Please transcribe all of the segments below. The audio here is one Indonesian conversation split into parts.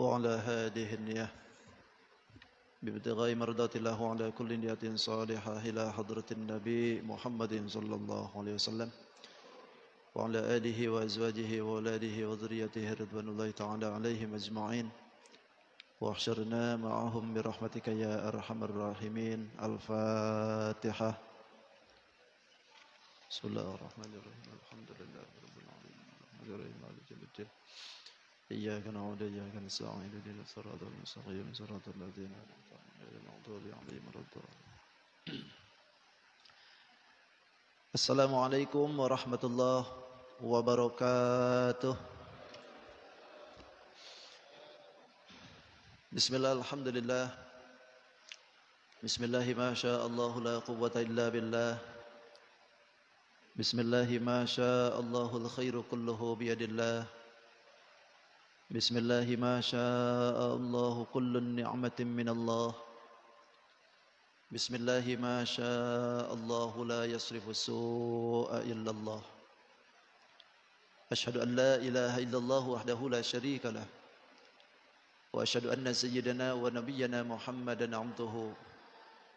وعلى هذه النية بابتغاء مرضات الله وعلى كل نية صالحة إلى حضرة النبي محمد صلى الله عليه وسلم وعلى آله وأزواجه وأولاده وذريته رضوان الله تعالى عليهم أجمعين واحشرنا معهم برحمتك يا أرحم الراحمين. الفاتحة. بسم الله الرحمن الرحيم. الحمد لله رب العالمين الرحمن الرحيم مالك يوم الدين إياك نعبد وإياك نستعين اهدنا الصراط المستقيم صراط الذين أنعمت عليهم غير المغضوب عليهم ولا الضالين. Assalamualaikum warahmatullahi wabarakatuh. Bismillah, alhamdulillah. Bismillahi ma sya'allahu la quwwata illa billah. Bismillahi ma sya'allahu al-khairu kulluhu biyadillah. Bismillahi ma sya'allahu kullun ni'matin minallah. Bismillahi ma sya'allahu la yasrifu su'a illallah. Ashhadu an la ilaha illallah wahdahu la syarika lah. Wa ashhadu anna sayyidana wa nabiyyana Muhammadan abduhu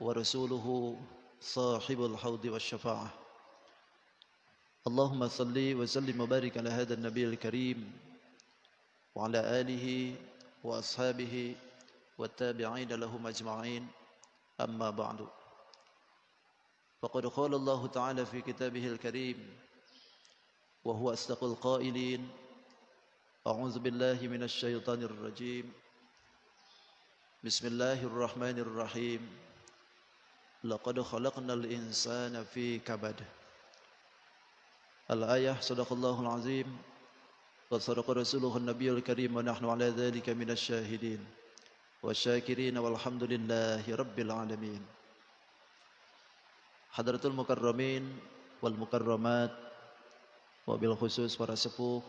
wa rasuluhu sahibul haudi wasyafa'ah. Allahumma salli wa sallim wa barik ala hadha an-nabiyil karim wa ala alihi wa ashabihi wa tabi'ina lahum ajma'in. أما بعد فقد قال الله تعالى في كتابه الكريم وهو أصدق القائلين أعوذ بالله من الشيطان الرجيم بسم الله الرحمن الرحيم لقد خلقنا الإنسان في كبد. الآية صدق الله العظيم وصدق رسوله النبي الكريم ونحن على ذلك من الشاهدين wasyakirin walhamdulillahi rabbil alamin. Hadratul mukarramin wal mukarramat, wabil khusus para sepuh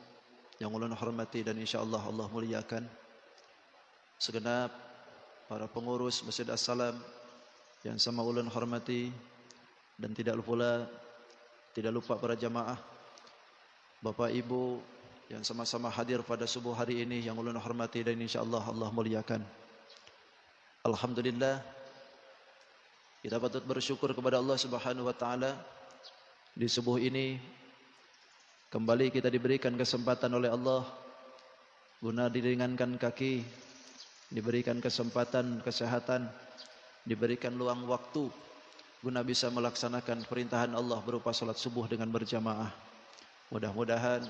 yang ulun hormati dan insyaallah Allah muliakan, segenap para pengurus Masjid As-Salam yang sama ulun hormati, dan tidak lupa para jamaah, Bapak Ibu yang sama-sama hadir pada subuh hari ini yang ulun hormati dan insyaallah Allah muliakan. Alhamdulillah, kita patut bersyukur kepada Allah Subhanahu wa taala. Di subuh ini kembali kita diberikan kesempatan oleh Allah guna diringankan kaki, diberikan kesempatan kesehatan, diberikan luang waktu guna bisa melaksanakan perintahan Allah berupa salat subuh dengan berjamaah. Mudah-mudahan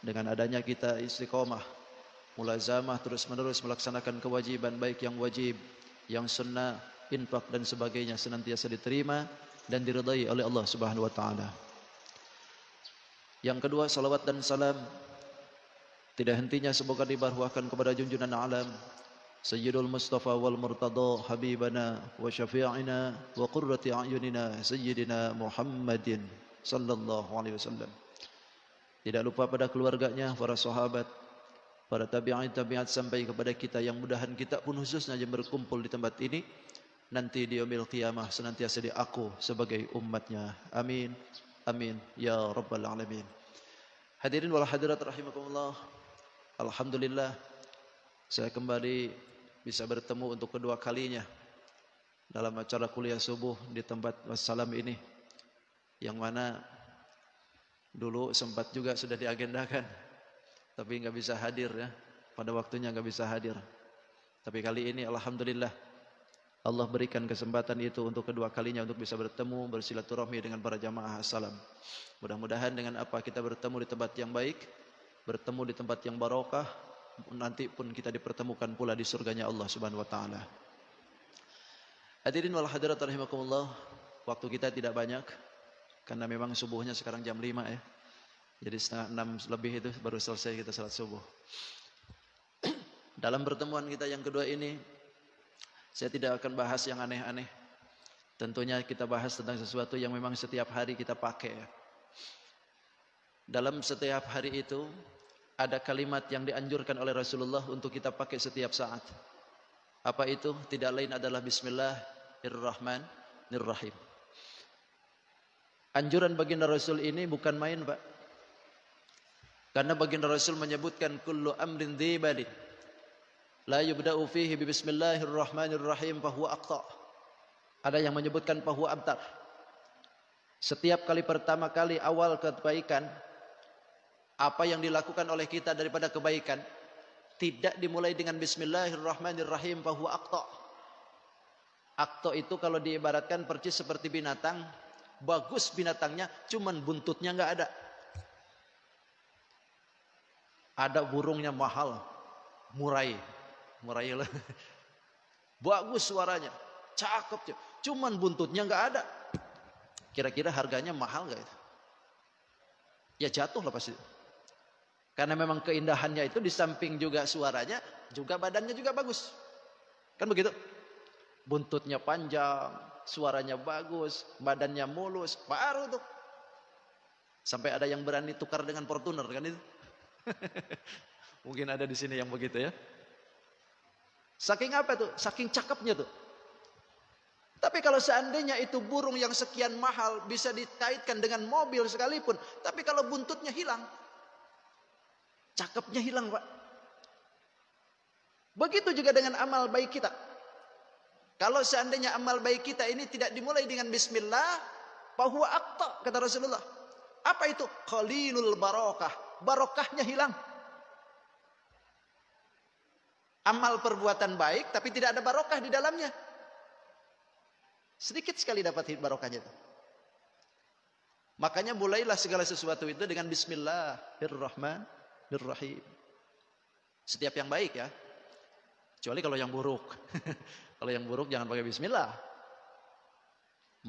dengan adanya kita istiqomah, mulazamah, terus-menerus melaksanakan kewajiban baik yang wajib, yang sunnah, infak dan sebagainya senantiasa diterima dan diridai oleh Allah Subhanahu wa taala. Yang kedua, salawat dan salam tidak hentinya semoga dibarwahkan kepada junjungan alam Sayyidul Mustafa wal Murtada habibana wa syafi'ina wa qurrati a'yunina Sayyidina Muhammadin sallallahu alaihi wasallam. Tidak lupa pada keluarganya, para sahabat, para tabi'at sampai kepada kita yang mudahan kita pun khususnya yang berkumpul di tempat ini nanti di yaumil qiyamah senantiasa diaku sebagai umatnya. Amin amin ya rabbal alamin. Hadirin wal hadirat rahimakumullah, alhamdulillah saya kembali bisa bertemu untuk kedua kalinya dalam acara kuliah subuh di tempat wassalam ini, yang mana dulu sempat juga sudah diagendakan tapi nggak bisa hadir ya, pada waktunya nggak bisa hadir. Tapi kali ini alhamdulillah Allah berikan kesempatan itu untuk kedua kalinya untuk bisa bertemu, bersilaturahmi dengan para jamaah As-Salam. Mudah-mudahan dengan apa kita bertemu di tempat yang baik, bertemu di tempat yang barokah, nanti pun kita dipertemukan pula di surganya Allah Subhanahu wa taala. Hadirin wal hadirat rahimakumullah, waktu kita tidak banyak karena memang subuhnya sekarang jam 5 ya. Jadi 5:30 lebih itu baru selesai kita salat subuh. Dalam pertemuan kita yang kedua ini, saya tidak akan bahas yang aneh-aneh. Tentunya kita bahas tentang sesuatu yang memang setiap hari kita pakai. Dalam setiap hari itu ada kalimat yang dianjurkan oleh Rasulullah untuk kita pakai setiap saat. Apa itu? Tidak lain adalah Bismillahirrahmanirrahim. Anjuran baginda Rasul ini bukan main, Pak. Karena baginda Rasul menyebutkan kullu amrin dzibalin. La yubda'u fihi bi bismillahirrahmanirrahim fahuwa aqta. Ada yang menyebutkan fahuwa abtar. Setiap kali pertama kali awal kebaikan, apa yang dilakukan oleh kita daripada kebaikan tidak dimulai dengan bismillahirrahmanirrahim fahuwa aqta. Aqta itu kalau diibaratkan persis seperti binatang, bagus binatangnya, cuman buntutnya enggak ada. Ada burungnya mahal, murai lah. Bagus suaranya, cakep, cuman buntutnya enggak ada. Kira-kira harganya mahal enggak itu? Ya jatuh lah pasti. Karena memang keindahannya itu di samping juga suaranya, juga badannya juga bagus. Kan begitu? Buntutnya panjang, suaranya bagus, badannya mulus, baru tuh. Sampai ada yang berani tukar dengan Fortuner kan itu. Mungkin ada di sini yang begitu ya. Saking apa tuh? Saking cakepnya tuh. Tapi kalau seandainya itu burung yang sekian mahal bisa dikaitkan dengan mobil sekalipun, tapi kalau buntutnya hilang, cakepnya hilang, Pak. Begitu juga dengan amal baik kita. Kalau seandainya amal baik kita ini tidak dimulai dengan bismillah, fahuwa aqta, kata Rasulullah. Apa itu? Qalilul barakah. Barokahnya hilang. Amal perbuatan baik tapi tidak ada barokah di dalamnya. Sedikit sekali dapat barokahnya itu. Makanya mulailah segala sesuatu itu dengan bismillahirrahmanirrahim. Setiap yang baik ya. Kecuali kalau yang buruk. Kalau yang buruk jangan pakai bismillah.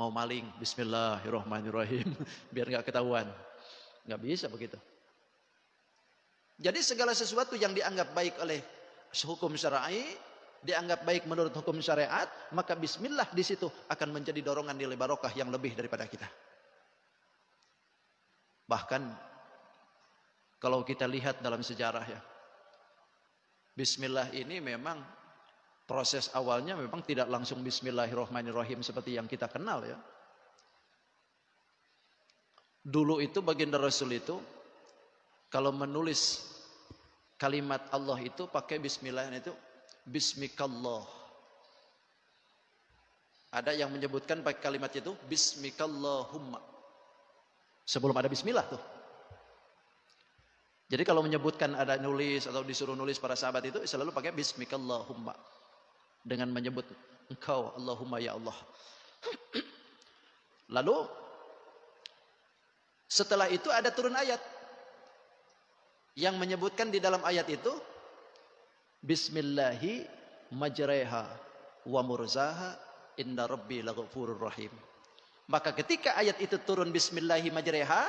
Mau maling, bismillahirrahmanirrahim. Biar nggak ketahuan. Nggak bisa begitu. Jadi segala sesuatu yang dianggap baik oleh hukum syar'i, dianggap baik menurut hukum syariat, maka bismillah di situ akan menjadi dorongan nilai barokah yang lebih daripada kita. Bahkan kalau kita lihat dalam sejarah ya, bismillah ini memang proses awalnya memang tidak langsung bismillahirrahmanirrahim seperti yang kita kenal ya. Dulu itu baginda Rasul itu kalau menulis kalimat Allah itu pakai bismillah itu bismikallah. Ada yang menyebutkan pakai kalimat itu bismikallahumma. Sebelum ada bismillah tuh. Jadi kalau menyebutkan ada nulis atau disuruh nulis para sahabat itu selalu pakai bismikallahumma. Dengan menyebut engkau Allahumma ya Allah. Lalu setelah itu ada turun ayat yang menyebutkan di dalam ayat itu bismillahi majreha wa murzaha inna rabbi laghafurur rahim. Maka ketika ayat itu turun bismillahi majreha,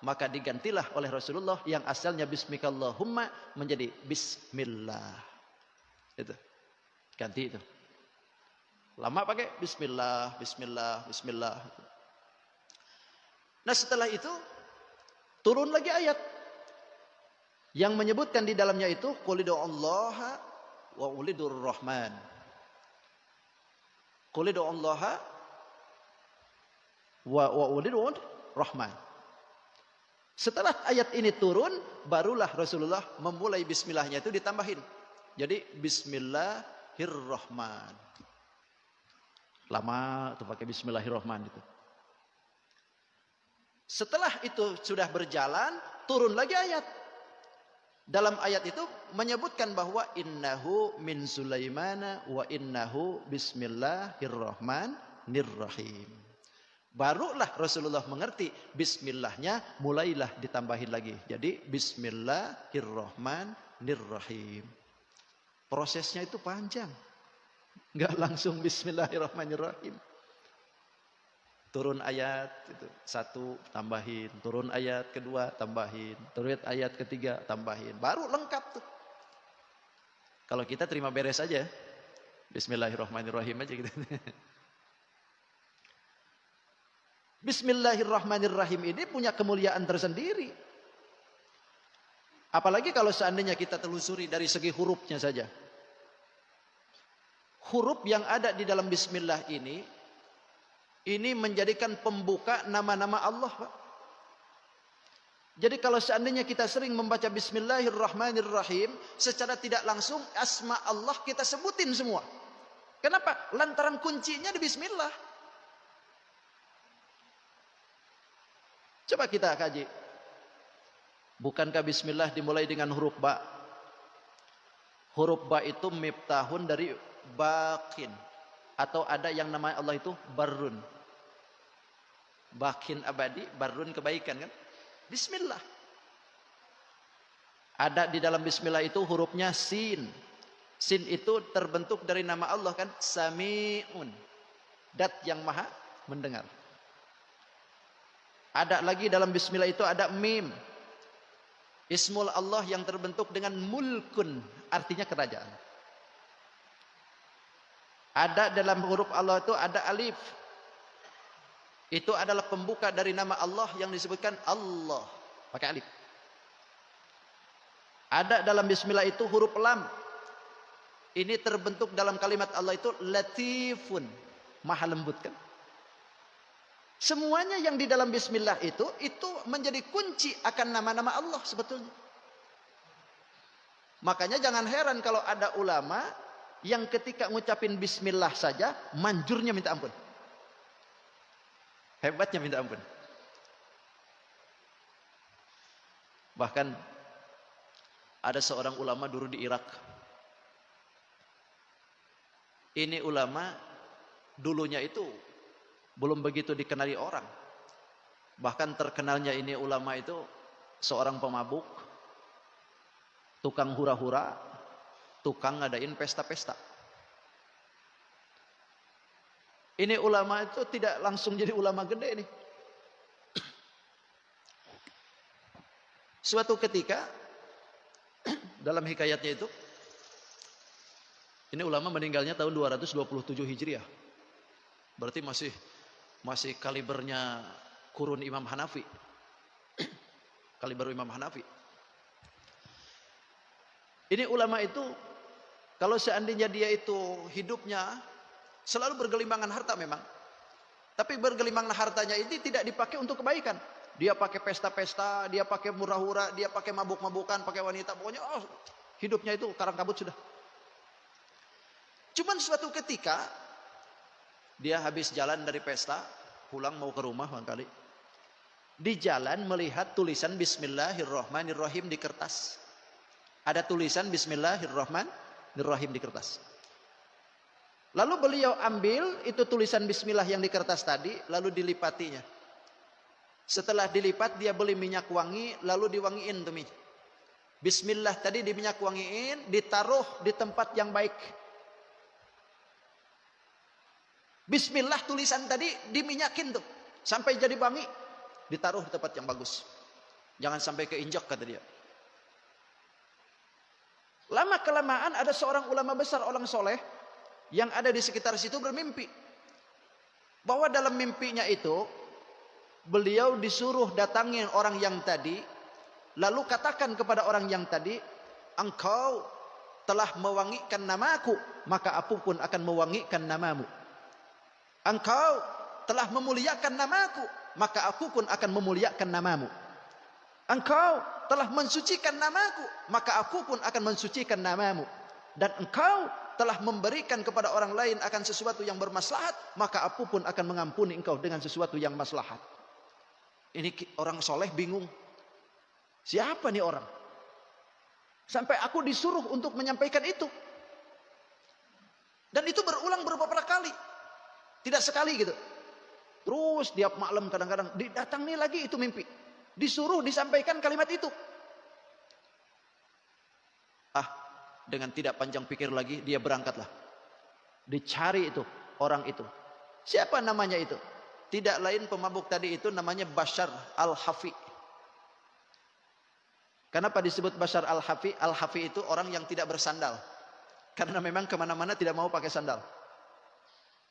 maka digantilah oleh Rasulullah yang asalnya bismikallahumma menjadi bismillah. Itu. Ganti itu. Lama pakai bismillah, bismillah, bismillah. Nah, setelah itu turun lagi ayat yang menyebutkan di dalamnya itu qulidu'allaha wa ulidur rahman. Qulidu'allaha wa ulidur rahman. Setelah ayat ini turun, barulah Rasulullah memulai bismillahnya itu ditambahin. Jadi bismillahirrahman. Lama tuh pakai bismillahirrahman itu. Setelah itu sudah berjalan, turun lagi ayat. Dalam ayat itu menyebutkan bahwa innahu min Sulaimana wa innahu bismillahirrahmanirrahim. Barulah Rasulullah mengerti bismillahnya mulailah ditambahin lagi. Jadi bismillahirrahmanirrahim. Prosesnya itu panjang. Enggak langsung bismillahirrahmanirrahim. Turun ayat itu, satu tambahin, turun ayat kedua tambahin, turun ayat ketiga tambahin, baru lengkap tuh. Kalau kita terima beres aja, bismillahirrahmanirrahim aja gitu. Bismillahirrahmanirrahim ini punya kemuliaan tersendiri. Apalagi kalau seandainya kita telusuri dari segi hurufnya saja. Huruf yang ada di dalam bismillah ini menjadikan pembuka nama-nama Allah, Pak. Jadi kalau seandainya kita sering membaca Bismillahirrahmanirrahim, secara tidak langsung asma Allah kita sebutin semua. Kenapa? Lantaran kuncinya di Bismillah. Coba kita kaji. Bukankah Bismillah dimulai dengan huruf ba? Huruf ba itu miftahun dari bakin. Atau ada yang namanya Allah itu barrun. Bakin abadi, barrun kebaikan kan? Bismillah. Ada di dalam Bismillah itu hurufnya sin. Sin itu terbentuk dari nama Allah kan? Sami'un. Dat yang maha mendengar. Ada lagi dalam Bismillah itu ada mim. Ismul Allah yang terbentuk dengan mulkun. Artinya kerajaan. Ada dalam huruf Allah itu ada alif. Itu adalah pembuka dari nama Allah yang disebutkan Allah. Pakai alif. Ada dalam Bismillah itu huruf lam. Ini terbentuk dalam kalimat Allah itu latifun. Maha lembut kan. Semuanya yang di dalam Bismillah itu menjadi kunci akan nama-nama Allah sebetulnya. Makanya jangan heran kalau ada ulama yang ketika ngucapin Bismillah saja manjurnya minta ampun. Hebatnya minta ampun. Bahkan ada seorang ulama dulu di Irak. Ini ulama dulunya itu belum begitu dikenali orang. Bahkan terkenalnya ini ulama itu seorang pemabuk, tukang hura-hura, tukang ngadain pesta-pesta. Ini ulama itu tidak langsung jadi ulama gede nih. Suatu ketika dalam hikayatnya itu, ini ulama meninggalnya tahun 227 Hijriah. Berarti masih kalibernya kurun Imam Hanafi. Kaliber Imam Hanafi. Ini ulama itu kalau seandainya dia itu hidupnya selalu bergelimbangan harta memang. Tapi bergelimbangan hartanya ini tidak dipakai untuk kebaikan. Dia pakai pesta-pesta, dia pakai murah-hura, dia pakai mabuk-mabukan, pakai wanita. Pokoknya hidupnya itu karang kabut sudah. Cuman suatu ketika dia habis jalan dari pesta, pulang mau ke rumah barangkali. Di jalan melihat tulisan Bismillahirrahmanirrahim di kertas. Ada tulisan Bismillahirrahmanirrahim di kertas. Lalu beliau ambil itu tulisan Bismillah yang di kertas tadi, lalu dilipatinya. Setelah dilipat dia beli minyak wangi, lalu diwangiin tuh minyak. Bismillah tadi di minyak wangiin, ditaruh di tempat yang baik. Bismillah tulisan tadi diminyakin tuh, sampai jadi wangi, ditaruh di tempat yang bagus. Jangan sampai keinjak kata dia. Lama kelamaan ada seorang ulama besar, orang soleh, yang ada di sekitar situ bermimpi bahwa dalam mimpinya itu beliau disuruh datangin orang yang tadi, lalu katakan kepada orang yang tadi, engkau telah mewangikan namaku, maka aku pun akan mewangikan namamu. Engkau telah memuliakan namaku, maka aku pun akan memuliakan namamu. Engkau telah mensucikan namaku, maka aku pun akan mensucikan namamu. Dan engkau telah memberikan kepada orang lain akan sesuatu yang bermaslahat, maka aku pun akan mengampuni engkau dengan sesuatu yang maslahat. Ini orang soleh bingung. Siapa nih orang? Sampai aku disuruh untuk menyampaikan itu. Dan itu berulang beberapa kali. Tidak sekali gitu. Terus tiap malam kadang-kadang datang nih lagi itu mimpi. Disuruh disampaikan kalimat itu. Dengan tidak panjang pikir lagi dia berangkatlah. Dicari itu orang itu. Siapa namanya itu? Tidak lain pemabuk tadi itu namanya Bashar Al-Hafi. Kenapa disebut Bashar Al-Hafi? Al-Hafi itu orang yang tidak bersandal. Karena memang kemana-mana tidak mau pakai sandal.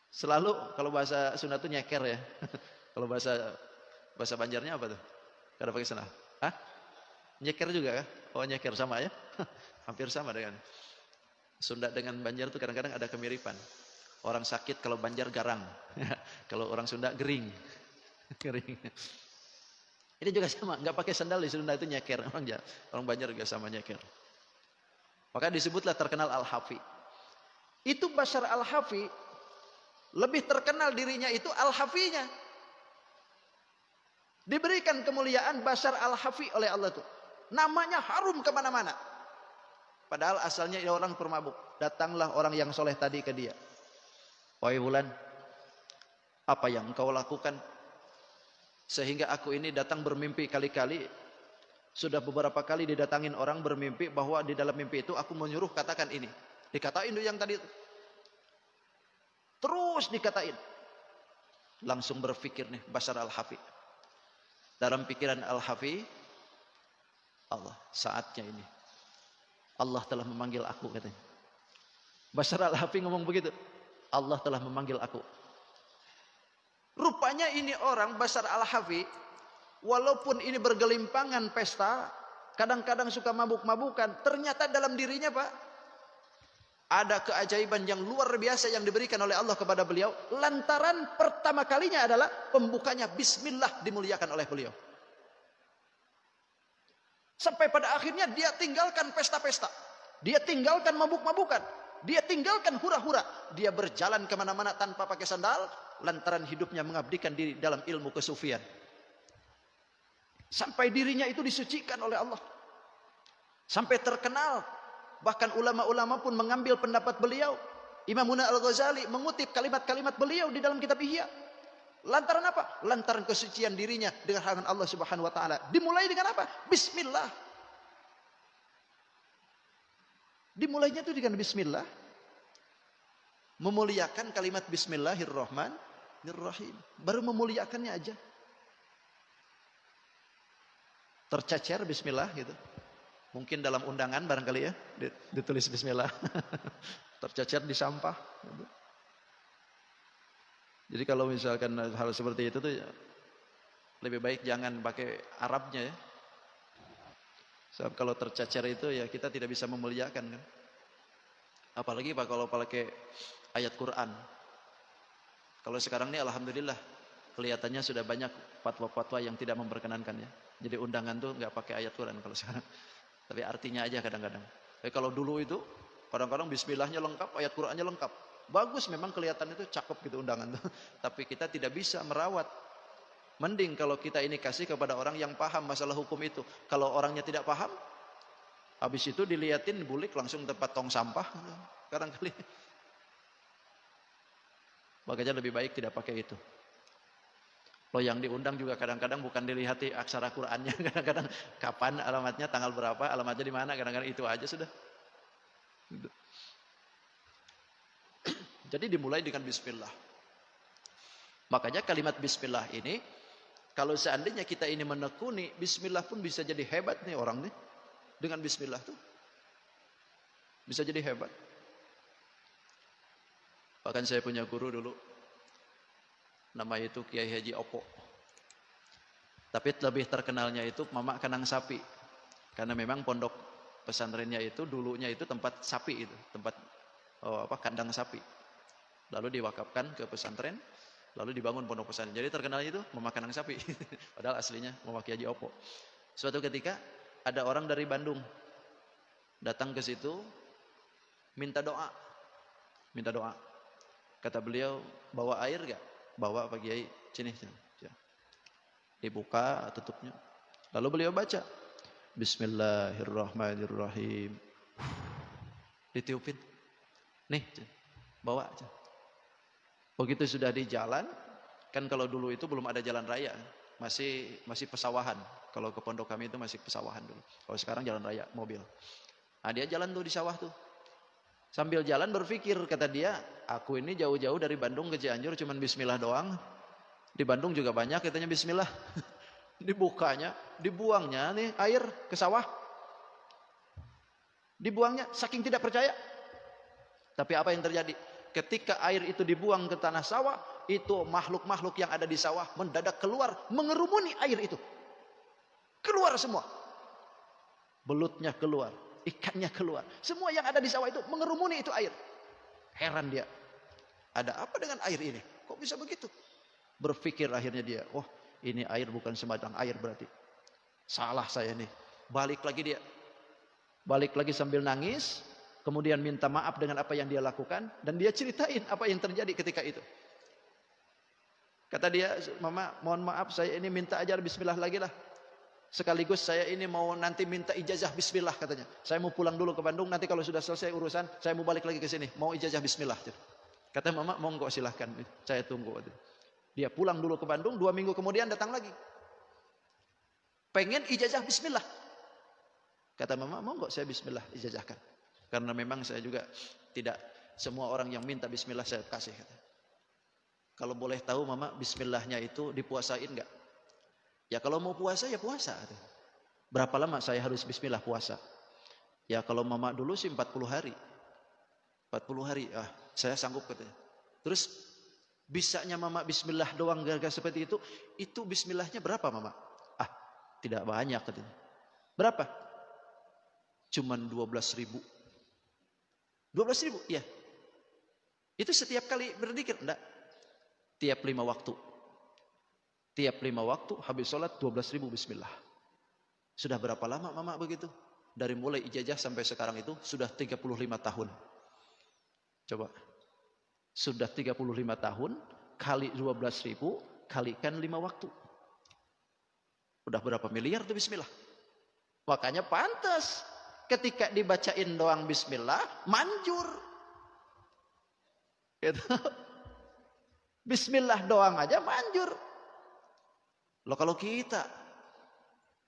Selalu kalau bahasa Sunda itu nyeker ya. Kalau bahasa Banjarnya apa tuh? Kada pakai sandal. Hah? Nyeker juga kan? Oh nyeker sama ya. Hampir sama dengan Sunda dengan Banjar itu kadang-kadang ada kemiripan. Orang sakit kalau Banjar garang. Kalau orang Sunda gering. Gering. Ini juga sama, nggak pakai sandal di Sunda itu nyeker. Orang Banjar juga sama nyeker. Maka disebutlah terkenal Al-Hafi. Itu Bashar Al-Hafi lebih terkenal dirinya itu Al-Hafinya. Diberikan kemuliaan Bashar Al-Hafi oleh Allah itu. Namanya harum kemana-mana. Padahal asalnya ia orang pemabuk. Datanglah orang yang soleh tadi ke dia. Wahai Fulan, apa yang engkau lakukan sehingga aku ini datang bermimpi kali-kali? Sudah beberapa kali didatangin orang bermimpi bahwa di dalam mimpi itu aku menyuruh katakan ini. Dikatain itu yang tadi itu. Terus dikatain. Langsung berpikir nih Bashar Al-Hafi. Dalam pikiran Al-Hafi, Allah, saatnya ini Allah telah memanggil aku, katanya. Bashar Al-Hafi ngomong begitu. Allah telah memanggil aku. Rupanya ini orang Bashar Al-Hafi, walaupun ini bergelimpangan pesta, kadang-kadang suka mabuk-mabukan, ternyata dalam dirinya Pak, ada keajaiban yang luar biasa yang diberikan oleh Allah kepada beliau. Lantaran pertama kalinya adalah pembukanya Bismillah dimuliakan oleh beliau. Sampai pada akhirnya dia tinggalkan pesta-pesta. Dia tinggalkan mabuk-mabukan. Dia tinggalkan hura-hura. Dia berjalan kemana-mana tanpa pakai sandal. Lantaran hidupnya mengabdikan diri dalam ilmu kesufian. Sampai dirinya itu disucikan oleh Allah. Sampai terkenal. Bahkan ulama-ulama pun mengambil pendapat beliau. Imamuna Al-Ghazali mengutip kalimat-kalimat beliau di dalam kitab Ihya. Lantaran apa? Lantaran kesucian dirinya dengan hadirat Allah Subhanahu wa taala. Dimulai dengan apa? Bismillah. Dimulainya itu dengan bismillah. Memuliakan kalimat bismillahirrahmanirrahim. Baru memuliakannya aja. Tercecer bismillah gitu. Mungkin dalam undangan barangkali ya ditulis bismillah. Tercecer di sampah gitu. Jadi kalau misalkan hal seperti itu tuh ya, lebih baik jangan pakai Arabnya ya. Sebab kalau tercecer itu ya kita tidak bisa memuliakan kan. Apalagi Pak kalau pakai ayat Quran. Kalau sekarang ini alhamdulillah kelihatannya sudah banyak fatwa-fatwa yang tidak memperkenankan ya. Jadi undangan tuh nggak pakai ayat Quran kalau sekarang. Tapi artinya aja kadang-kadang. Tapi kalau dulu itu kadang-kadang bismillahnya lengkap, ayat Qurannya lengkap. Bagus memang kelihatan itu cakep gitu undangan tuh. Tapi kita tidak bisa merawat. Mending kalau kita ini kasih kepada orang yang paham masalah hukum itu. Kalau orangnya tidak paham, habis itu diliatin bulik langsung tempat tong sampah. Kadang-kali. Makanya lebih baik tidak pakai itu. Loh yang diundang juga kadang-kadang bukan dilihati aksara Qur'annya. Kadang-kadang kapan alamatnya, tanggal berapa, alamatnya di mana. Kadang-kadang itu aja sudah. Jadi dimulai dengan bismillah. Makanya kalimat bismillah ini, kalau seandainya kita ini menekuni, bismillah pun bisa jadi hebat nih orang nih. Dengan bismillah tuh. Bisa jadi hebat. Bahkan saya punya guru dulu. Namanya itu Kiai Haji Opo. Tapi lebih terkenalnya itu Mamak Kanang Sapi. Karena memang pondok pesantrennya itu dulunya itu tempat sapi itu. Tempat kandang sapi. Lalu diwakafkan ke pesantren, lalu dibangun pondok pesantren. Jadi terkenalnya itu Mamak Kanang Sapi. Padahal aslinya Mamak Kiai Haji Opo. Suatu ketika ada orang dari Bandung datang ke situ minta doa. Minta doa. Kata beliau, bawa air gak? Bawa Pak Kiai, sini. Dibuka tutupnya. Lalu beliau baca Bismillahirrahmanirrahim. Ditiupin. Nih, bawa aja. Begitu sudah di jalan, kan kalau dulu itu belum ada jalan raya, masih pesawahan. Kalau ke pondok kami itu masih pesawahan dulu. Kalau sekarang jalan raya, mobil. Nah dia jalan tuh di sawah tuh. Sambil jalan berpikir, kata dia, aku ini jauh-jauh dari Bandung ke Cianjur cuman bismillah doang. Di Bandung juga banyak katanya bismillah. Dibukanya, dibuangnya nih air ke sawah. Dibuangnya saking tidak percaya. Tapi apa yang terjadi? Ketika air itu dibuang ke tanah sawah, itu makhluk-makhluk yang ada di sawah mendadak keluar, mengerumuni air itu. Keluar semua. Belutnya keluar, ikannya keluar. Semua yang ada di sawah itu mengerumuni itu air. Heran dia. Ada apa dengan air ini? Kok bisa begitu? Berpikir akhirnya dia, oh Ini air bukan sembarang air berarti. Salah saya nih. Balik lagi dia. Balik lagi sambil nangis. Kemudian minta maaf dengan apa yang dia lakukan. Dan dia ceritain apa yang terjadi ketika itu. Kata dia, Mama mohon maaf saya ini minta ajar bismillah lagi lah. Sekaligus saya ini mau nanti minta ijazah bismillah katanya. Saya mau pulang dulu ke Bandung. Nanti kalau sudah selesai urusan saya mau balik lagi ke sini. Mau ijazah bismillah. Kata Mama monggo silahkan. Saya tunggu. Dia pulang dulu ke Bandung, 2 minggu kemudian datang lagi. Pengen ijazah bismillah. Kata Mama, monggo saya bismillah ijazahkan. Karena memang saya juga tidak semua orang yang minta bismillah saya kasih. Kata. Kalau boleh tahu Mama, bismillahnya itu dipuasain enggak? Ya kalau mau puasa ya puasa. Kata. Berapa lama saya harus bismillah puasa? Ya kalau Mama dulu sih 40 hari. 40 hari, saya sanggup katanya. Terus bisanya Mama bismillah doang gara-gara seperti itu bismillahnya berapa Mama? Tidak banyak katanya. Berapa? Cuman 12.000. 12.000? Iya. Itu setiap kali berzikir? Enggak. Tiap 5 waktu. Tiap 5 waktu habis sholat 12.000 bismillah. Sudah berapa lama Mama begitu? Dari mulai ijazah sampai sekarang itu sudah 35 tahun. Coba. Sudah 35 tahun kali 12.000 kalikan 5 waktu. Udah berapa miliar tuh bismillah. Makanya pantas ketika dibacain doang bismillah manjur. Gitu. Bismillah doang aja manjur. Loh kalau kita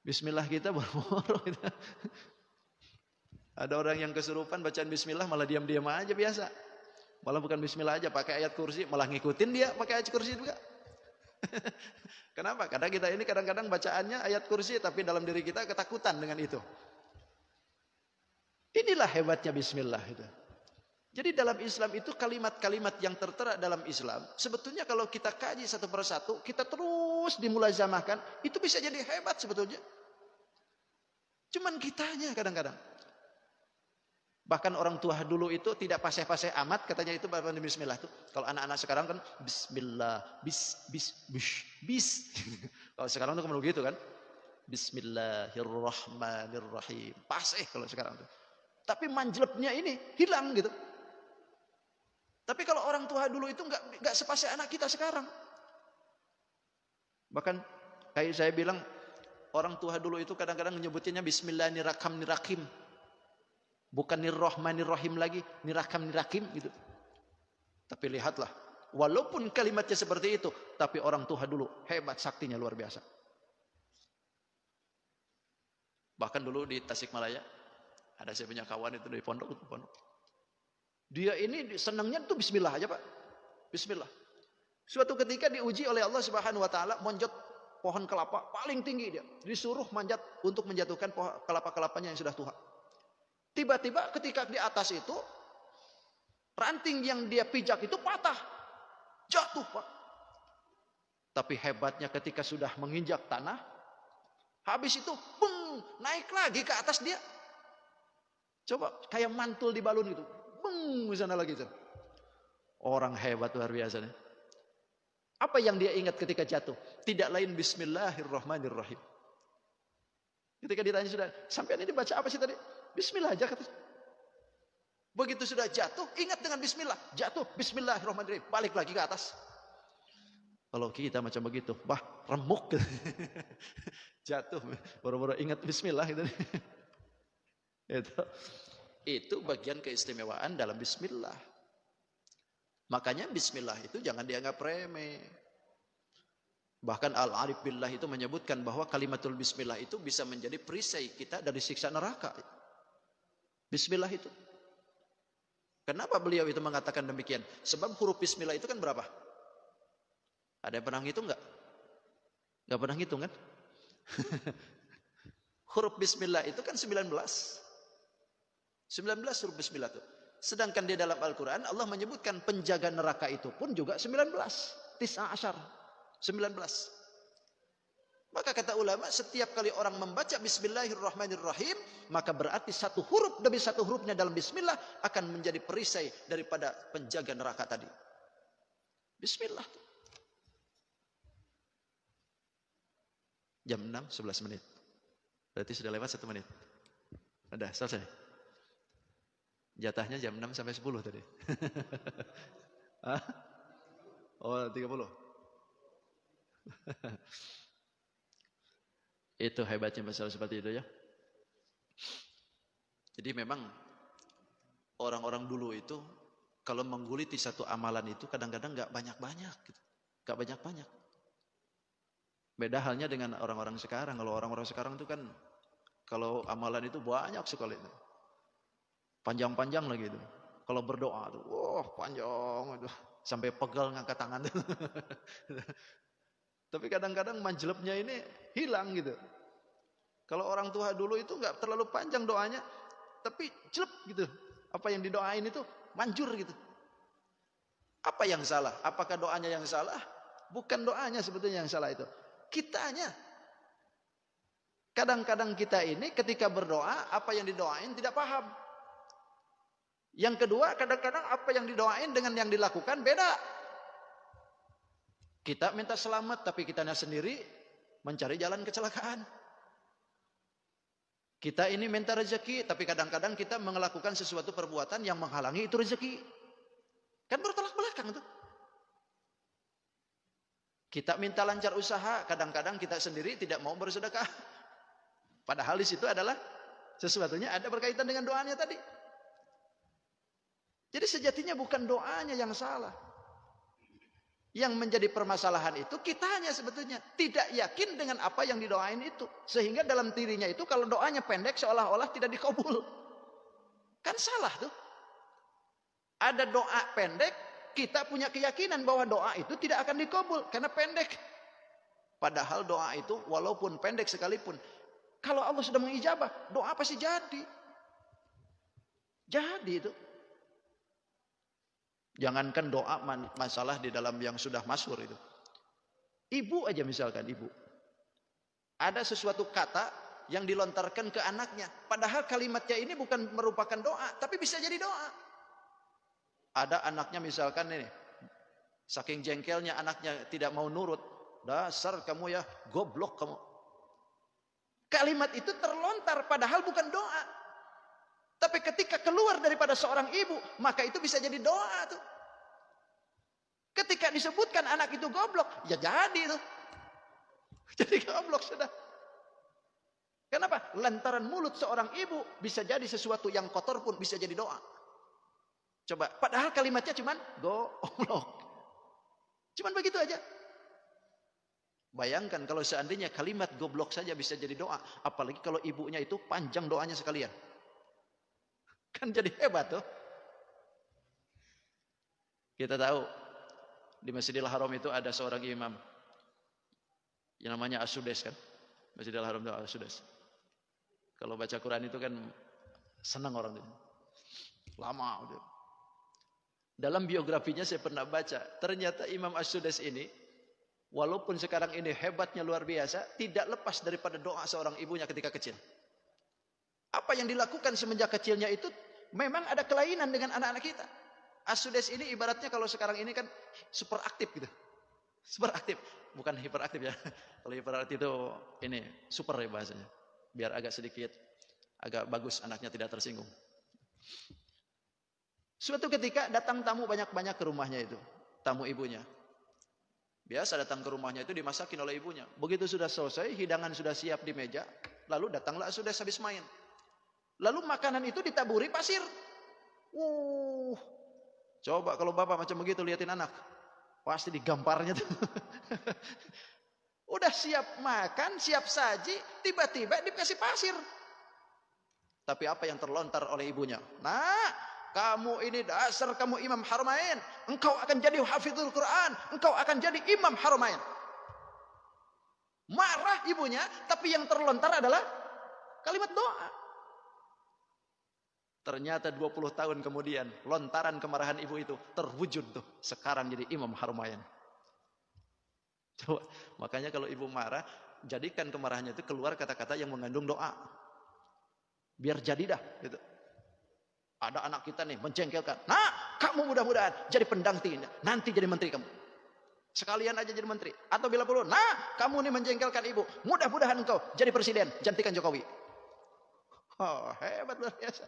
bismillah kita boro-boro gitu. Ada orang yang kesurupan bacaan bismillah malah diam-diam aja biasa. Malah bukan bismillah aja, pakai ayat kursi, malah ngikutin dia pakai ayat kursi juga. Kenapa? Karena kita ini kadang-kadang bacaannya ayat kursi, tapi dalam diri kita ketakutan dengan itu. Inilah hebatnya bismillah itu. Jadi dalam Islam itu kalimat-kalimat yang tertera dalam Islam, sebetulnya kalau kita kaji satu persatu, kita terus dimulazamahkan, itu bisa jadi hebat sebetulnya. Cuman kitanya kadang-kadang. Bahkan orang tua dulu itu tidak paseh-paseh amat katanya itu bismillah itu. Kalau anak-anak sekarang kan bismillah, bis. Kalau sekarang tuh begitu kan. Bismillahirrahmanirrahim. Paseh kalau sekarang tuh. Tapi manjlepnya ini hilang gitu. Tapi kalau orang tua dulu itu enggak sepaseh anak kita sekarang. Bahkan kayak saya bilang orang tua dulu itu kadang-kadang menyebutnya bismillahirrahmanirrahim. Bukan nirrahmanirrahim lagi, nirakim gitu. Tapi lihatlah, walaupun kalimatnya seperti itu, tapi orang tua dulu hebat saktinya luar biasa. Bahkan dulu di Tasikmalaya, ada saya punya kawan itu dari pondok. Dia ini senangnya tuh bismillah aja Pak. Bismillah. Suatu ketika diuji oleh Allah Subhanahu wa taala manjat pohon kelapa paling tinggi dia. Disuruh manjat untuk menjatuhkan kelapa-kelapanya yang sudah tua. Tiba-tiba ketika di atas itu ranting yang dia pijak itu patah. Jatuh Pak. Tapi hebatnya ketika sudah menginjak tanah, habis itu naik lagi ke atas dia. Coba kayak mantul di balon gitu. Di sana lagi tuh. Orang hebat luar biasa nih. Apa yang dia ingat ketika jatuh? Tidak lain bismillahirrahmanirrahim. Ketika ditanya sudah, sampai ini baca apa sih tadi? Bismillah aja kata. Begitu sudah jatuh, ingat dengan bismillah. Jatuh, bismillahirrahmanirrahim. Balik lagi ke atas. Kalau kita macam begitu, remuk. Jatuh, baru-baru ingat bismillah gitu. Itu bagian keistimewaan dalam bismillah. Makanya bismillah itu jangan dianggap remeh. Bahkan Al-Arif Billah itu menyebutkan bahwa kalimatul bismillah itu bisa menjadi perisai kita dari siksa neraka. Bismillah itu. Kenapa beliau itu mengatakan demikian? Sebab huruf bismillah itu kan berapa? Ada yang pernah ngitung enggak? Enggak pernah ngitung kan? Huruf bismillah itu kan 19. 19 huruf bismillah itu. Sedangkan di dalam Al-Quran Allah menyebutkan penjaga neraka itu pun juga 19. Tis'a asyar. 19. Maka kata ulama, setiap kali orang membaca bismillahirrahmanirrahim, maka berarti satu huruf demi satu hurufnya dalam bismillah akan menjadi perisai daripada penjaga neraka tadi. Bismillah. Jam 6, 11 menit. Berarti sudah lewat 1 menit. Udah, selesai. Jatahnya jam 6 sampai 10 tadi. Hah? Oh, 30. Itu hebatnya masalah seperti itu ya. Jadi memang orang-orang dulu itu kalau mengguliti satu amalan itu kadang-kadang nggak banyak-banyak gitu. Nggak banyak-banyak. Beda halnya dengan orang-orang sekarang. Kalau orang-orang sekarang itu kan kalau amalan itu banyak sekali itu. Panjang-panjang lagi itu. Kalau berdoa tuh, wah panjang itu. Sampai pegel ngangkat tangan tuh. Tapi kadang-kadang manjelepnya ini hilang gitu. Kalau orang tua dulu itu nggak terlalu panjang doanya, tapi jelep gitu. Apa yang didoain itu manjur gitu. Apa yang salah? Apakah doanya yang salah? Bukan doanya sebetulnya yang salah itu. Kitanya. Kadang-kadang kita ini ketika berdoa, apa yang didoain tidak paham. Yang kedua, kadang-kadang apa yang didoain dengan yang dilakukan beda. Kita minta selamat, tapi kitanya sendiri mencari jalan kecelakaan. Kita ini minta rezeki, tapi kadang-kadang kita melakukan sesuatu perbuatan yang menghalangi itu rezeki. Kan bertolak belakang tuh. Kita minta lancar usaha, kadang-kadang kita sendiri tidak mau bersedekah. Padahal di situ adalah sesuatunya ada berkaitan dengan doanya tadi. Jadi sejatinya bukan doanya yang salah. Yang menjadi permasalahan itu kitanya sebetulnya tidak yakin dengan apa yang didoain itu. Sehingga dalam dirinya itu kalau doanya pendek seolah-olah tidak dikabul. Kan salah tuh. Ada doa pendek, kita punya keyakinan bahwa doa itu tidak akan dikabul karena pendek. Padahal doa itu walaupun pendek sekalipun, kalau Allah sudah mengijabah, doa pasti jadi. Jadi itu. Jangankan doa masalah di dalam yang sudah masyhur itu. Ibu aja misalkan, ibu. Ada sesuatu kata yang dilontarkan ke anaknya. Padahal kalimatnya ini bukan merupakan doa, tapi bisa jadi doa. Ada anaknya misalkan ini, saking jengkelnya anaknya tidak mau nurut. Dasar kamu ya, goblok kamu. Kalimat itu terlontar padahal bukan doa. Tapi ketika keluar daripada seorang ibu, maka itu bisa jadi doa tuh. Ketika disebutkan anak itu goblok, ya jadi tuh. Jadi goblok sudah. Kenapa? Lantaran mulut seorang ibu bisa jadi sesuatu yang kotor pun bisa jadi doa. Coba, padahal kalimatnya cuman goblok. Cuman begitu aja. Bayangkan kalau seandainya kalimat goblok saja bisa jadi doa, apalagi kalau ibunya itu panjang doanya sekalian. Kan jadi hebat tuh. Kita tahu di Masjidil Haram itu ada seorang imam yang namanya As-Sudais kan. Masjidil Haram itu As-Sudais. Kalau baca Quran itu kan senang orang itu. Lama udah. Dalam biografinya saya pernah baca, ternyata Imam As-Sudais ini walaupun sekarang ini hebatnya luar biasa, tidak lepas daripada doa seorang ibunya ketika kecil. Apa yang dilakukan semenjak kecilnya itu memang ada kelainan dengan anak-anak kita. As-Sudais ini ibaratnya kalau sekarang ini kan super aktif gitu. Super aktif, bukan hiperaktif ya. Kalau hiperaktif itu ini super ya bahasanya. Biar agak sedikit agak bagus anaknya tidak tersinggung. Suatu ketika datang tamu banyak-banyak ke rumahnya itu, tamu ibunya. Biasa datang ke rumahnya itu dimasakin oleh ibunya. Begitu sudah selesai, hidangan sudah siap di meja, lalu datanglah As-Sudais habis main. Lalu makanan itu ditaburi pasir. Coba kalau bapak macam begitu liatin anak. Pasti digamparnya tuh. Udah siap makan, siap saji, tiba-tiba dikasih pasir. Tapi apa yang terlontar oleh ibunya? Nah, kamu ini dasar kamu imam haramain. Engkau akan jadi hafizul Quran. Engkau akan jadi imam haramain. Marah ibunya, tapi yang terlontar adalah kalimat doa. Ternyata 20 tahun kemudian lontaran kemarahan ibu itu terwujud tuh. Sekarang jadi imam haramain. Coba, makanya kalau ibu marah, jadikan kemarahannya itu keluar kata-kata yang mengandung doa. Biar jadi dah gitu. Ada anak kita nih menjengkelkan. Nah, kamu mudah-mudahan jadi pendangti, nanti jadi menteri kamu. Sekalian aja jadi menteri. Atau bila perlu, nah kamu nih menjengkelkan ibu. Mudah-mudahan engkau jadi presiden. Gantikan Jokowi. Oh, hebat luar biasa.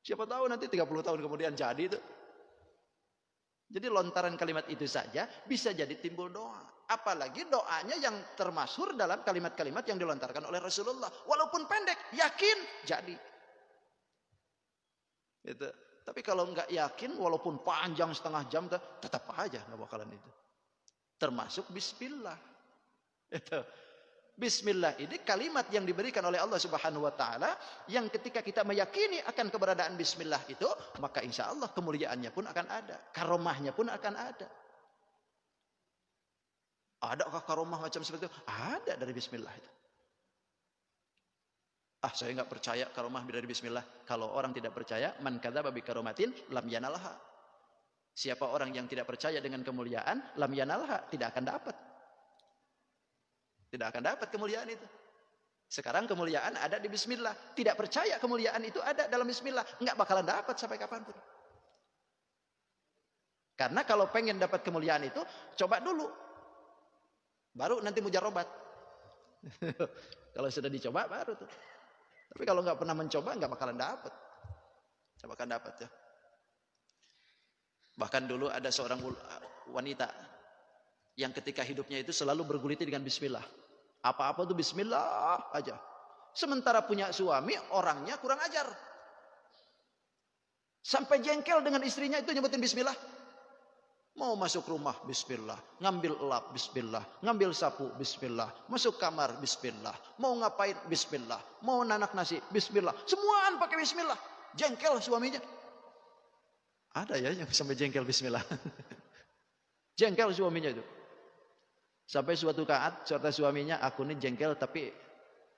Siapa tahu nanti 30 tahun kemudian jadi itu. Jadi lontaran kalimat itu saja bisa jadi timbul doa. Apalagi doanya yang termasyhur dalam kalimat-kalimat yang dilontarkan oleh Rasulullah. Walaupun pendek, yakin jadi. Gitu. Tapi kalau nggak yakin, walaupun panjang setengah jam, tetap aja nggak bakalan itu. Termasuk Bismillah. Itu. Bismillah ini kalimat yang diberikan oleh Allah Subhanahu wa taala yang ketika kita meyakini akan keberadaan bismillah itu, maka insya Allah kemuliaannya pun akan ada, karomahnya pun akan ada. Adakah karomah macam seperti itu? Ada dari bismillah itu. Saya nggak percaya karomah dari bismillah. Kalau orang tidak percaya, man kadzaba bi karomatin lam yanalha. Siapa orang yang tidak percaya dengan kemuliaan, lam yanalha, tidak akan dapat. Tidak akan dapat kemuliaan itu. Sekarang kemuliaan ada di bismillah. Tidak percaya kemuliaan itu ada dalam bismillah. Enggak bakalan dapat sampai kapanpun. Karena kalau pengen dapat kemuliaan itu, coba dulu. Baru nanti mujarobat. Kalau sudah dicoba, baru tuh. Tapi kalau nggak pernah mencoba, nggak bakalan dapat. Nggak bakalan dapat ya. Bahkan dulu ada seorang wanita yang ketika hidupnya itu selalu berguliti dengan bismillah. Apa-apa tuh bismillah aja. Sementara punya suami, orangnya kurang ajar. Sampai jengkel dengan istrinya itu nyebutin bismillah. Mau masuk rumah, bismillah. Ngambil elap, bismillah. Ngambil sapu, bismillah. Masuk kamar, bismillah. Mau ngapain, bismillah. Mau nanak nasi, bismillah. Semuaan pakai bismillah. Jengkel suaminya. Ada ya yang sampai jengkel bismillah. Jengkel suaminya itu. Sampai suatu saat serta suaminya, aku ini jengkel tapi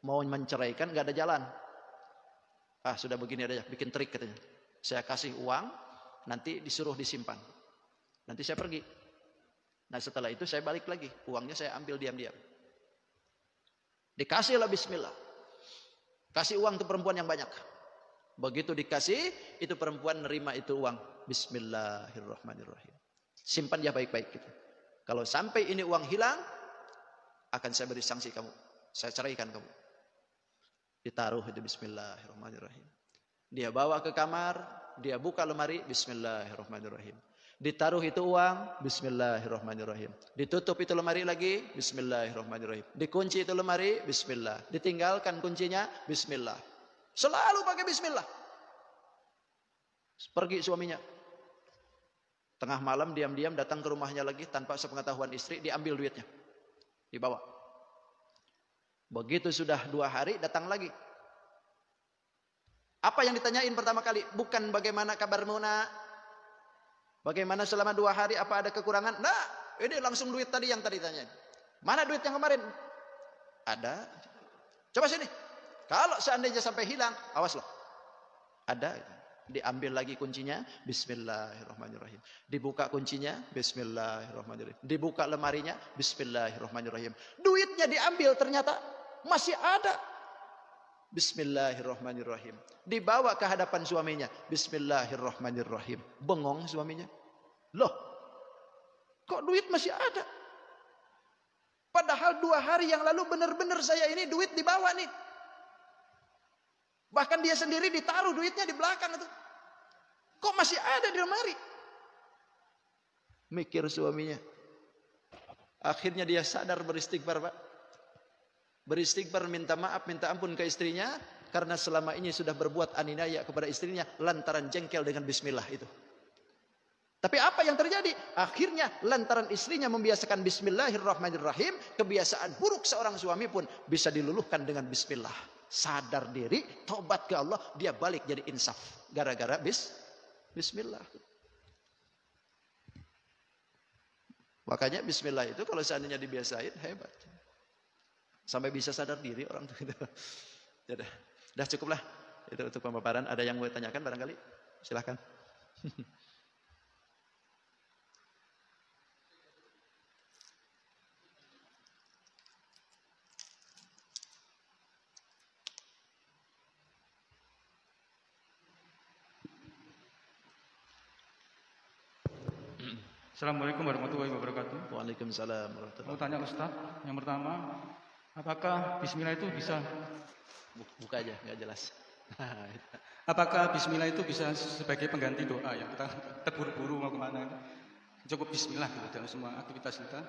mau menceraikan gak ada jalan. Sudah begini aja, bikin trik katanya. Saya kasih uang, nanti disuruh disimpan. Nanti saya pergi. Nah setelah itu saya balik lagi, uangnya saya ambil diam-diam. Dikasihlah bismillah. Kasih uang ke perempuan yang banyak. Begitu dikasih, itu perempuan nerima itu uang. Bismillahirrahmanirrahim. Simpan dia baik-baik gitu. Kalau sampai ini uang hilang, akan saya beri sanksi kamu. Saya ceraikan kamu. Ditaruh itu bismillahirrahmanirrahim. Dia bawa ke kamar, dia buka lemari, bismillahirrahmanirrahim. Ditaruh itu uang, bismillahirrahmanirrahim. Ditutup itu lemari lagi, bismillahirrahmanirrahim. Dikunci itu lemari, bismillah. Ditinggalkan kuncinya, bismillah. Selalu pakai bismillah. Pergi suaminya. Tengah malam diam-diam datang ke rumahnya lagi tanpa sepengetahuan istri, diambil duitnya. Dibawa. Begitu sudah 2 hari datang lagi. Apa yang ditanyain pertama kali? Bukan bagaimana kabarmu nak? Bagaimana selama 2 hari, apa ada kekurangan? Nah, ini langsung duit tadi yang tadi tanyain. Mana duit yang kemarin? Ada. Coba sini. Kalau seandainya sampai hilang, awas loh. Ada. Diambil lagi kuncinya, bismillahirrahmanirrahim. Dibuka kuncinya, bismillahirrahmanirrahim. Dibuka lemarinya, bismillahirrahmanirrahim. Duitnya diambil, ternyata masih ada. Bismillahirrahmanirrahim. Dibawa ke hadapan suaminya, bismillahirrahmanirrahim. Bengong suaminya. Loh, kok duit masih ada? Padahal 2 hari yang lalu benar-benar saya ini duit dibawa nih. Bahkan dia sendiri ditaruh duitnya di belakang itu. Kok masih ada di lemari? Mikir suaminya. Akhirnya dia sadar beristighfar, Pak. Beristighfar, minta maaf, minta ampun ke istrinya. Karena selama ini sudah berbuat aniaya kepada istrinya. Lantaran jengkel dengan bismillah itu. Tapi apa yang terjadi? Akhirnya lantaran istrinya membiasakan bismillahirrahmanirrahim. Kebiasaan buruk seorang suami pun bisa diluluhkan dengan bismillah. Sadar diri, tobat ke Allah, dia balik jadi insaf gara-gara bismillah. Makanya bismillah itu kalau seandainya dibiasain hebat. Sampai bisa sadar diri orang tuh. Ya dah cukuplah. Itu untuk pemaparan. Ada yang mau tanyakan barangkali? Silahkan. Assalamualaikum warahmatullahi wabarakatuh. Waalaikumsalam Mau warahmatullahi tanya Ustaz, yang pertama, apakah bismillah itu bisa Buka aja, nggak jelas. sebagai pengganti doa ya? Kita terburu-buru mau kemana? Cukup bismillah gitu dalam semua aktivitas kita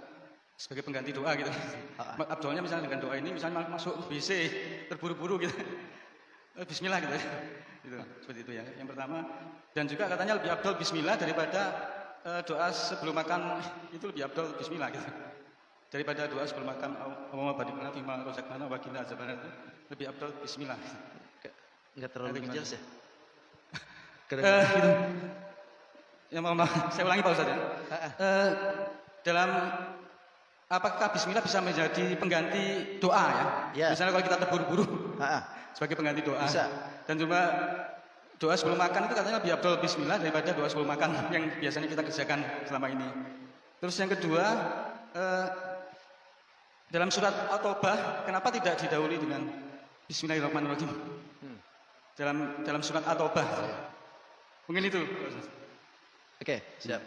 sebagai pengganti doa gitu. Abdulnya misalnya dengan doa ini misalnya masuk WC terburu-buru gitu. Bismillah gitu. Gitu, seperti itu ya. Yang pertama, dan juga katanya lebih abdul bismillah daripada doa sebelum makan, itu lebih abdul bismillah gitu. Daripada doa sebelum makan Allahumma barik lana fima razaqtana wa qina azabannar, lebih abdul bismillah. Nggak terlalu jelas ya? Gitu. Ya maaf, saya ulangi Pak Ustaz ya. Dalam apakah bismillah bisa menjadi pengganti doa ya? Ya. Misalnya kalau kita terburu-buru sebagai pengganti doa. Bisa. Dan juga doa sebelum makan itu katanya lebih abdul bismillah daripada doa sebelum makan yang biasanya kita kerjakan selama ini. Terus yang kedua, dalam surat At-Taubah kenapa tidak didahului dengan Bismillahirrahmanirrahim? Dalam surat At-Taubah. Mungkin itu. Oke, siap.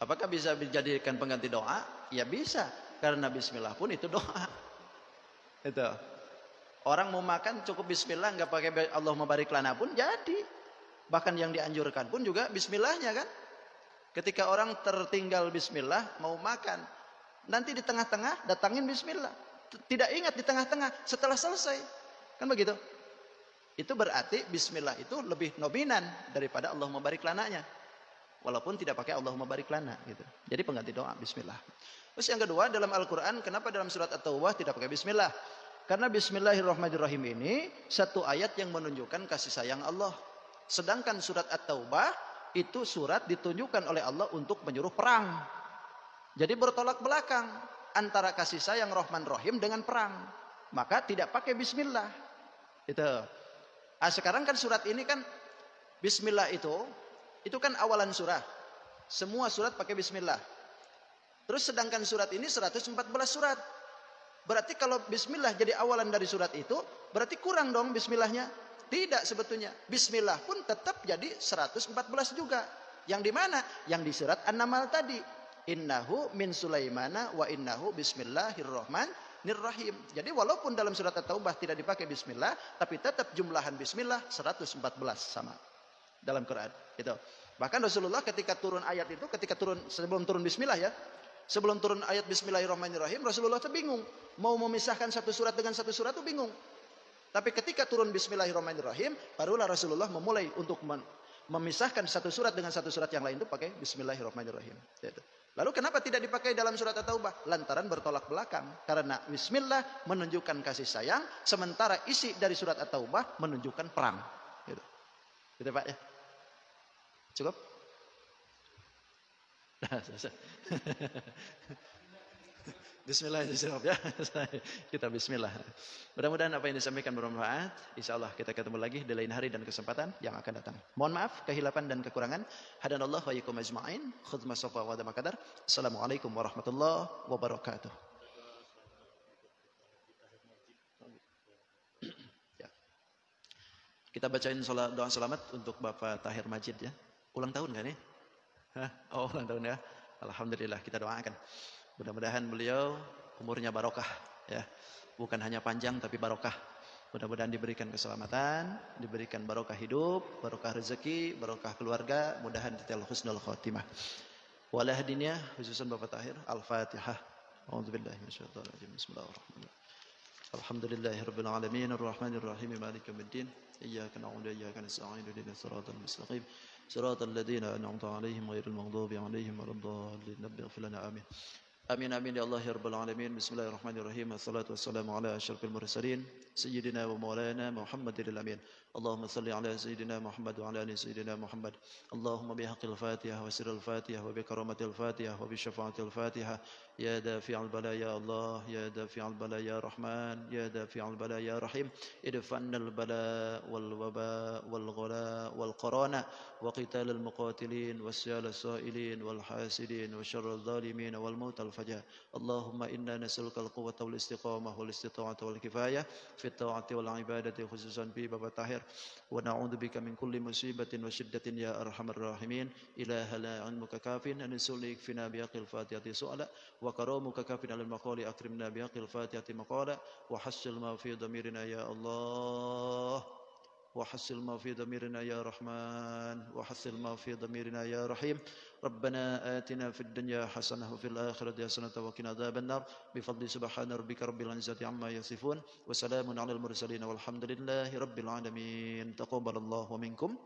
Apakah bisa dijadikan pengganti doa? Ya bisa, karena bismillah pun itu doa. Itu. Orang mau makan cukup bismillah, nggak pakai Allahumma barik lana pun jadi. Bahkan yang dianjurkan pun juga bismillahnya kan. Ketika orang tertinggal bismillah mau makan, nanti di tengah-tengah datangin bismillah. Tidak ingat di tengah-tengah, setelah selesai. Kan begitu? Itu berarti bismillah itu lebih nominan daripada Allahumma barik lananya. Walaupun tidak pakai Allahumma barik lana gitu. Jadi pengganti doa bismillah. Terus yang kedua, dalam Al-Qur'an kenapa dalam surat At-Taubah tidak pakai bismillah? Karena bismillahirrahmanirrahim ini satu ayat yang menunjukkan kasih sayang Allah. Sedangkan surat At-Taubah itu surat ditunjukkan oleh Allah untuk menyuruh perang. Jadi bertolak belakang antara kasih sayang Rahman Rahim dengan perang. Maka tidak pakai bismillah. Itu. Sekarang kan surat ini kan bismillah itu kan awalan surah. Semua surat pakai bismillah. Terus sedangkan surat ini 114 surat. Berarti kalau bismillah jadi awalan dari surat itu, berarti kurang dong bismillahnya. Tidak sebetulnya. Bismillah pun tetap jadi 114 juga. Yang di mana? Yang di surat An-Naml tadi. Innahu min Sulaimana wa innahu bismillahirrahmanirrahim. Jadi walaupun dalam surat At-Taubah tidak dipakai bismillah, tapi tetap jumlahan bismillah 114 sama dalam Quran. Itu. Bahkan Rasulullah ketika turun ayat itu, sebelum turun bismillah ya, sebelum turun ayat bismillahirrahmanirrahim, Rasulullah itu bingung. Mau memisahkan satu surat dengan satu surat itu bingung. Tapi ketika turun bismillahirrahmanirrahim, barulah Rasulullah memulai untuk memisahkan satu surat dengan satu surat yang lain itu pakai bismillahirrahmanirrahim. Itu. Lalu kenapa tidak dipakai dalam surat At-Taubah? Lantaran bertolak belakang. Karena bismillah menunjukkan kasih sayang, sementara isi dari surat At-Taubah menunjukkan perang. Gitu. Gitu Pak ya. Cukup? Bismillah ya. Kita bismillah. Mudah-mudahan apa yang disampaikan bermanfaat. Insyaallah kita ketemu lagi di lain hari dan kesempatan yang akan datang. Mohon maaf kehilapan dan kekurangan. Hadanallahu wa iyyakum ajma'in. Khudz ma safa wa dama qadar. Assalamualaikum warahmatullahi wabarakatuh. Ya. Kita bacain doa selamat untuk Bapak Tahir Majid ya. Ulang tahun kan nih? Oh, ulang tahun ya. Alhamdulillah kita doakan. Mudah-mudahan beliau umurnya barokah ya. Bukan hanya panjang tapi barokah. Mudah-mudahan diberikan keselamatan, diberikan barokah hidup, barokah rezeki, barokah keluarga, mudahan detail husnul khotimah. Walahdinnya khususan Bapak Tahir, Al-Fatihah. A'udzubillahi minasyaitonir rajim. Bismillahirrahmanirrahim. Alhamdulillahirabbil alamin arrahmanir rahim maliki yaumiddin. Iyyaka na'budu wa iyyaka nasta'in ihdinas siratal mustaqim. Siratal ladzina an'amta 'alaihim ghairil maghdubi 'alaihim waladdallin. Ighfir lana amin. Amin amin ya Allah ya rabbal alamin. Bismillahirrahmanirrahim. Wassalatu wassalamu ala asyrafil mursalin sayyidina wa maulana Muhammadil amin. Allahumma salli ala sayyidina Muhammad wa ala ali sayyidina Muhammad. Allahumma bihaqqil Fatihah wa sirril Fatihah wa bi karamatil Fatihah wa bi syafaatil Fatihah. Ya dafi'al bala ya Allah, ya dafi'al bala ya Rahman, ya dafi'al bala ya Rahim. Idfa'nal bala wal waba wal ghala wal qarana wa qitalal muqatilin wasyal sailin wal hasidin wa syarrul zalimin wal mautal والفجاه. اللهم إنا نسألك القوة والاستقامة والاستطاعة والكفاية في الطاعة والعبادة خصوصا في باب الطاهر، ونعوذ بك من كل مصيبة وشدة يا أرحم الراحمين. إله لا علمك كاف أن نسألك فينا بحق الفاتحة سؤالا، وكرامك كاف على المقال أكرمنا بحق الفاتحة مقالا، وحصل ما في ضميرنا يا الله، وحصل ما في ضميرنا يا رحمن، وحصل ما في ضميرنا يا رحيم. ربنا آتنا في الدنيا حسنة وفي الآخرة حسنة وقنا عذاب النار، بفضل سبحان ربك رب العزة عما يصفون، وسلام على المرسلين والحمد لله رب العالمين. تقبل الله منكم.